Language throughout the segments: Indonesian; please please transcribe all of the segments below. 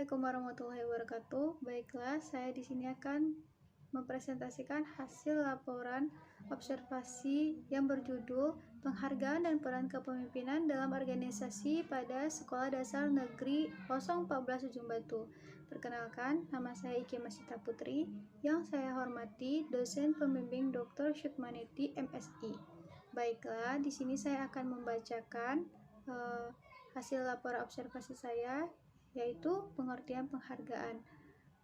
Assalamualaikum warahmatullahi wabarakatuh. Baiklah, saya di sini akan mempresentasikan hasil laporan observasi yang berjudul Penghargaan dan Peran Kepemimpinan dalam Organisasi pada Sekolah Dasar Negeri 014 Ujung Batu. Perkenalkan, nama saya Ike Masita Putri, yang saya hormati dosen pembimbing Dr. Syukmaniti MSI. Baiklah, di sini saya akan membacakan hasil laporan observasi saya, yaitu pengertian penghargaan.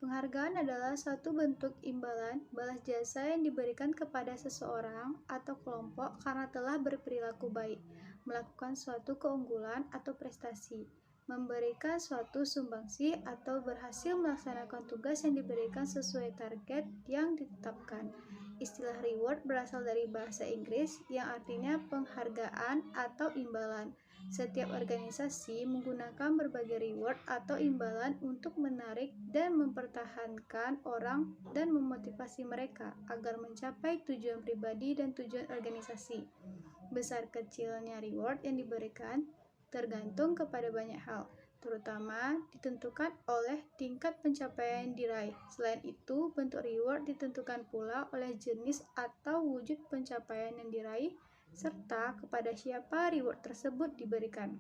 Penghargaan adalah suatu bentuk imbalan balas jasa yang diberikan kepada seseorang atau kelompok karena telah berperilaku baik, melakukan suatu keunggulan atau prestasi, memberikan suatu sumbangsi atau berhasil melaksanakan tugas yang diberikan sesuai target yang ditetapkan. Istilah reward berasal dari bahasa Inggris yang artinya penghargaan atau imbalan. Setiap organisasi menggunakan berbagai reward atau imbalan untuk menarik dan mempertahankan orang dan memotivasi mereka agar mencapai tujuan pribadi dan tujuan organisasi. Besar kecilnya reward yang diberikan tergantung kepada banyak hal, terutama ditentukan oleh tingkat pencapaian yang diraih. Selain itu, bentuk reward ditentukan pula oleh jenis atau wujud pencapaian yang diraih serta kepada siapa reward tersebut diberikan.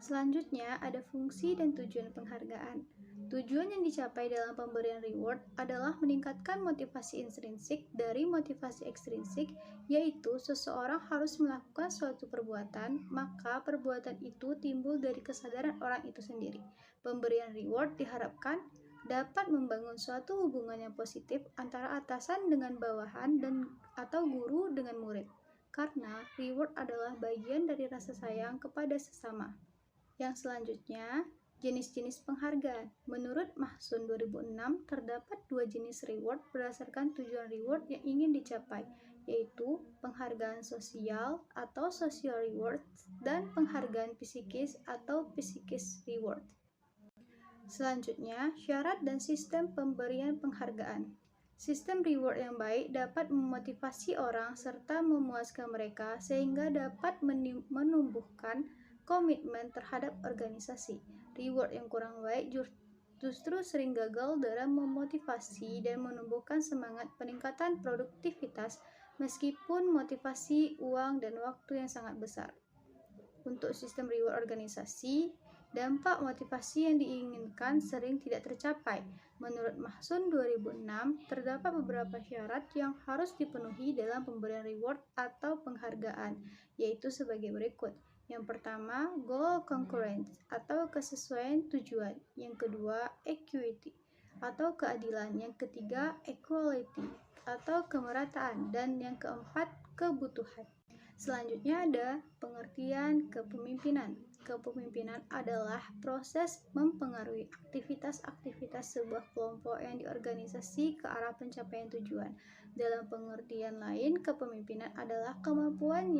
Selanjutnya, ada fungsi dan tujuan penghargaan. Tujuan yang dicapai dalam pemberian reward adalah meningkatkan motivasi intrinsik dari motivasi ekstrinsik, yaitu seseorang harus melakukan suatu perbuatan, maka perbuatan itu timbul dari kesadaran orang itu sendiri. Pemberian reward diharapkan dapat membangun suatu hubungan yang positif antara atasan dengan bawahan atau guru dengan murid. Karena reward adalah bagian dari rasa sayang kepada sesama. Yang selanjutnya, jenis-jenis penghargaan. Menurut Mahsun 2006, terdapat dua jenis reward berdasarkan tujuan reward yang ingin dicapai, yaitu penghargaan sosial atau social reward dan penghargaan psikis atau psychic reward. Selanjutnya, syarat dan sistem pemberian penghargaan. Sistem reward yang baik dapat memotivasi orang serta memuaskan mereka sehingga dapat menumbuhkan komitmen terhadap organisasi. Reward yang kurang baik justru sering gagal dalam memotivasi dan menumbuhkan semangat peningkatan produktivitas meskipun motivasi uang dan waktu yang sangat besar. Untuk sistem reward organisasi, dampak motivasi yang diinginkan sering tidak tercapai. Menurut Mahsun 2006, terdapat beberapa syarat yang harus dipenuhi dalam pemberian reward atau penghargaan, yaitu sebagai berikut. Yang pertama, goal concurrence atau kesesuaian tujuan. Yang kedua, equity atau keadilan. Yang ketiga, equality atau kemerataan. Dan yang keempat, kebutuhan. Selanjutnya ada pengertian kepemimpinan. Kepemimpinan adalah proses mempengaruhi aktivitas-aktivitas sebuah kelompok yang diorganisasi ke arah pencapaian tujuan. Dalam pengertian lain, kepemimpinan adalah kemampuan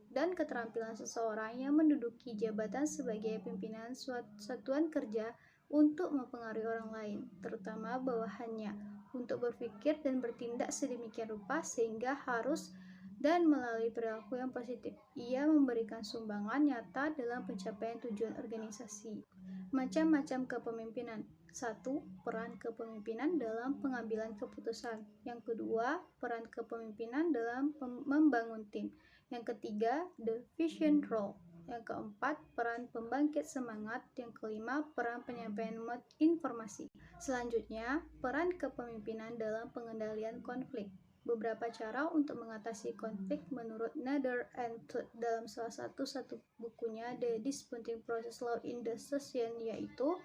dan keterampilan seseorang yang menduduki jabatan sebagai pimpinan satuan kerja untuk mempengaruhi orang lain, terutama bawahannya, untuk berpikir dan bertindak sedemikian rupa sehingga harus dan melalui perilaku yang positif, ia memberikan sumbangan nyata dalam pencapaian tujuan organisasi. Macam-macam kepemimpinan. 1. Peran kepemimpinan dalam pengambilan keputusan. Yang kedua, peran kepemimpinan dalam membangun tim. Yang ketiga, the vision role. Yang keempat, peran pembangkit semangat. Yang kelima, peran penyampaian informasi. Selanjutnya, peran kepemimpinan dalam pengendalian konflik. Beberapa cara untuk mengatasi konflik menurut Nader and Todd dalam salah satu bukunya The Disputing Process Law in the Session, yaitu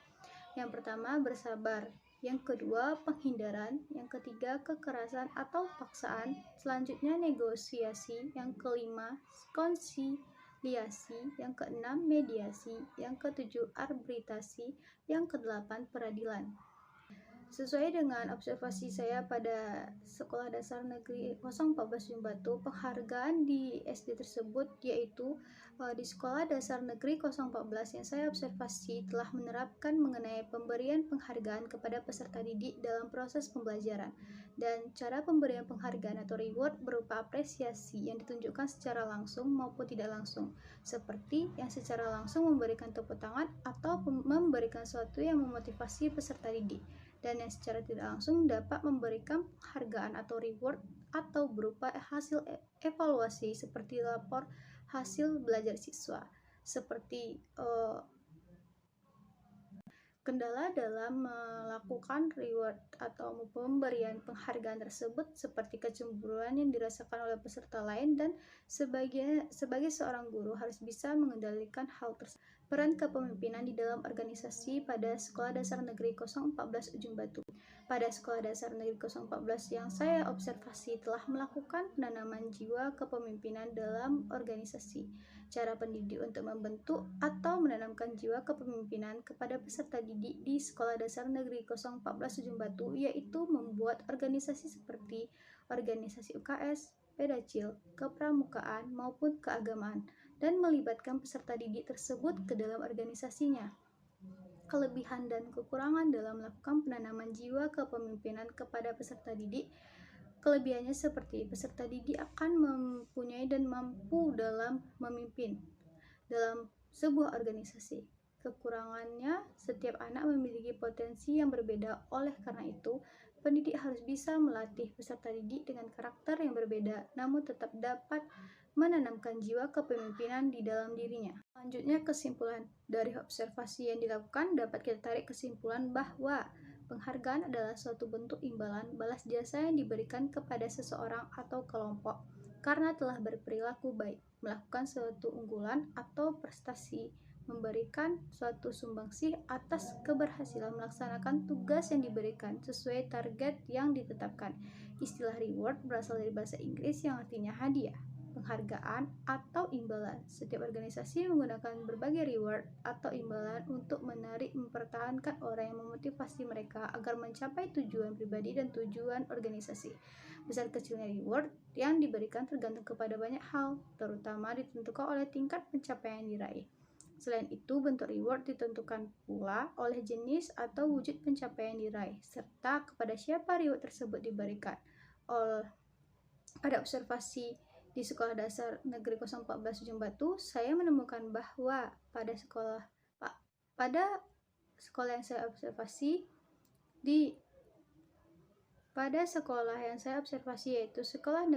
yang pertama bersabar, yang kedua penghindaran, yang ketiga kekerasan atau paksaan, selanjutnya negosiasi, yang kelima konsiliasi, yang keenam mediasi, yang ketujuh arbitrasi, yang kedelapan peradilan. Sesuai dengan observasi saya pada Sekolah Dasar Negeri 014 Ujung Batu, penghargaan di SD tersebut yaitu di Sekolah Dasar Negeri 014 yang saya observasi telah menerapkan mengenai pemberian penghargaan kepada peserta didik dalam proses pembelajaran. Dan cara pemberian penghargaan atau reward berupa apresiasi yang ditunjukkan secara langsung maupun tidak langsung, seperti yang secara langsung memberikan tepuk tangan atau memberikan sesuatu yang memotivasi peserta didik, dan yang secara tidak langsung dapat memberikan penghargaan atau reward atau berupa hasil evaluasi seperti lapor hasil belajar siswa. Seperti kendala dalam melakukan reward atau pemberian penghargaan tersebut seperti kecemburuan yang dirasakan oleh peserta lain, dan sebagai seorang guru harus bisa mengendalikan hal tersebut. Peran kepemimpinan di dalam organisasi pada Sekolah Dasar Negeri 014 Ujung Batu. Pada Sekolah Dasar Negeri 014 yang saya observasi telah melakukan penanaman jiwa kepemimpinan dalam organisasi. Cara pendidik untuk membentuk atau menanamkan jiwa kepemimpinan kepada peserta didik di Sekolah Dasar Negeri 014 Ujung Batu yaitu membuat organisasi seperti organisasi UKS, Pedacil, kepramukaan maupun keagamaan, dan melibatkan peserta didik tersebut ke dalam organisasinya. Kelebihan dan kekurangan dalam melakukan penanaman jiwa kepemimpinan kepada peserta didik. Kelebihannya seperti peserta didik akan mempunyai dan mampu dalam memimpin dalam sebuah organisasi. Kekurangannya, setiap anak memiliki potensi yang berbeda. Oleh karena itu, pendidik harus bisa melatih peserta didik dengan karakter yang berbeda, namun tetap dapat menanamkan jiwa kepemimpinan di dalam dirinya. Selanjutnya, kesimpulan dari observasi yang dilakukan dapat kita tarik kesimpulan bahwa penghargaan adalah suatu bentuk imbalan balas jasa yang diberikan kepada seseorang atau kelompok karena telah berperilaku baik, melakukan suatu unggulan atau prestasi, memberikan suatu sumbangsih atas keberhasilan melaksanakan tugas yang diberikan sesuai target yang ditetapkan. Istilah reward berasal dari bahasa Inggris yang artinya hadiah, penghargaan, atau imbalan. Setiap organisasi menggunakan berbagai reward atau imbalan untuk menarik mempertahankan orang yang memotivasi mereka agar mencapai tujuan pribadi dan tujuan organisasi. Besar kecilnya reward yang diberikan tergantung kepada banyak hal, terutama ditentukan oleh tingkat pencapaian yang diraih. Selain itu, bentuk reward ditentukan pula oleh jenis atau wujud pencapaian yang diraih, serta kepada siapa reward tersebut diberikan. Pada observasi di Sekolah Dasar Negeri 014 Ujung Batu, saya menemukan bahwa pada sekolah yang saya observasi yaitu Sekolah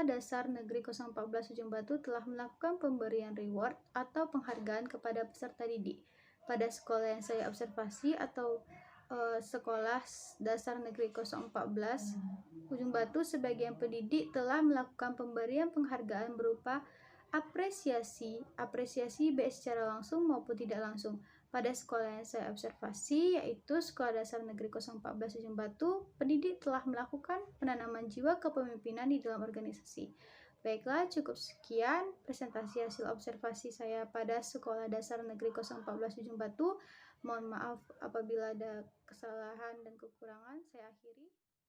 Dasar Negeri 014 Ujung Batu telah melakukan pemberian reward atau penghargaan kepada peserta didik. Pada sekolah yang saya observasi atau Sekolah Dasar Negeri 014 Ujung Batu, sebagian pendidik telah melakukan pemberian penghargaan berupa apresiasi baik secara langsung maupun tidak langsung. Pada sekolah yang saya observasi yaitu Sekolah Dasar Negeri 014 Ujung Batu, pendidik telah melakukan penanaman jiwa kepemimpinan di dalam organisasi. Baiklah, cukup sekian presentasi hasil observasi saya pada Sekolah Dasar Negeri 014 Ujung Batu. Mohon maaf apabila ada kesalahan dan kekurangan. Saya akhiri.